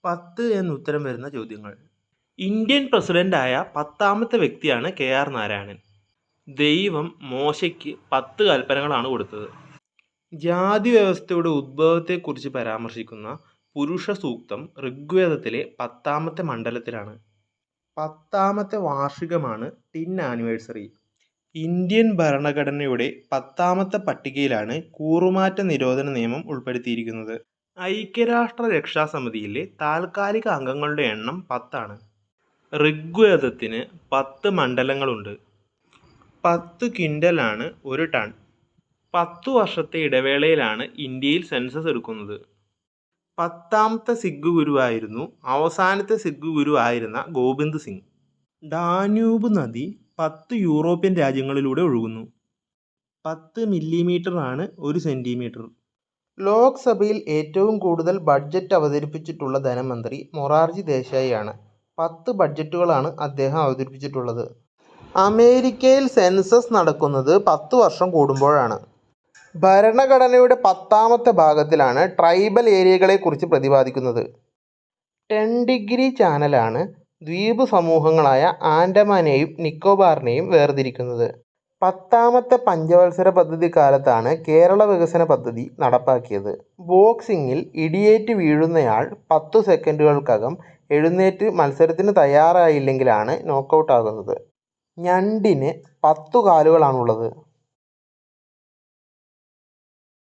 10 എന്നുത്തരം വരുന്ന ചോദ്യങ്ങൾ. ഇന്ത്യൻ പ്രസിഡന്റായ 10ാമത്തെ വ്യക്തിയാണ് KR നാരായണൻ. ദൈവം മോശയ്ക്ക് 10 കൽപ്പനകളാണ് കൊടുത്തത്. ജാതി വ്യവസ്ഥയുടെ ഉദ്ഭവത്തെക്കുറിച്ച് പരാമർശിക്കുന്ന പുരുഷ സൂക്തം ഋഗ്വേദത്തിലെ 10ാമത്തെ മണ്ഡലത്തിലാണ്. 10ാമത്തെ വാർഷികമാണ് ടിൻ ആനിവേഴ്സറി. ഇന്ത്യൻ ഭരണഘടനയുടെ 10ാമത്തെ പട്ടികയിലാണ് കൂറുമാറ്റ നിരോധന നിയമം ഉൾപ്പെടുത്തിയിരിക്കുന്നത്. ഐക്യരാഷ്ട്ര രക്ഷാസമിതിയിലെ താൽക്കാലിക അംഗങ്ങളുടെ എണ്ണം 10 ആണ്. ഋഗ്വേദത്തിന് 10 മണ്ഡലങ്ങളുണ്ട്. 10 ക്വിൻ്റലാണ് 1 ടൺ. 10 വർഷത്തെ ഇടവേളയിലാണ് ഇന്ത്യയിൽ സെൻസസ് എടുക്കുന്നത്. 10ാമത്തെ സിഖ് ഗുരുവായിരുന്നു അവസാനത്തെ സിഖ് ഗുരു ആയിരുന്ന ഗോബിന്ദ് സിംഗ്. ഡാന്യൂബ് നദി 10 യൂറോപ്യൻ രാജ്യങ്ങളിലൂടെ ഒഴുകുന്നു. 10 മില്ലിമീറ്റർ ആണ് 1 സെൻറ്റിമീറ്റർ. ലോക്സഭയിൽ ഏറ്റവും കൂടുതൽ ബഡ്ജറ്റ് അവതരിപ്പിച്ചിട്ടുള്ള ധനമന്ത്രി മൊറാർജി ദേശായി ആണ്. 10 ബഡ്ജറ്റുകളാണ് അദ്ദേഹം അവതരിപ്പിച്ചിട്ടുള്ളത്. അമേരിക്കയിൽ സെൻസസ് നടക്കുന്നത് 10 വർഷം കൂടുമ്പോഴാണ്. ഭരണഘടനയുടെ 10ാമത്തെ ഭാഗത്തിലാണ് ട്രൈബൽ ഏരിയകളെക്കുറിച്ച് പ്രതിപാദിക്കുന്നത്. 10 ഡിഗ്രി ചാനലാണ് ദ്വീപ് സമൂഹങ്ങളായ ആൻഡമാനെയും നിക്കോബാറിനെയും വേർതിരിക്കുന്നത്. 10ാമത്തെ പഞ്ചവത്സര പദ്ധതി കാലത്താണ് കേരള വികസന പദ്ധതി നടപ്പാക്കിയത്. ബോക്സിംഗിൽ ഇടിയേറ്റ് വീഴുന്നയാൾ 10 സെക്കൻഡുകൾക്കകം എഴുന്നേറ്റ് മത്സരത്തിന് തയ്യാറായില്ലെങ്കിലാണ് നോക്കൗട്ട് ആകുന്നത്. ഞണ്ടിന് 10 കാലുകളാണുള്ളത്.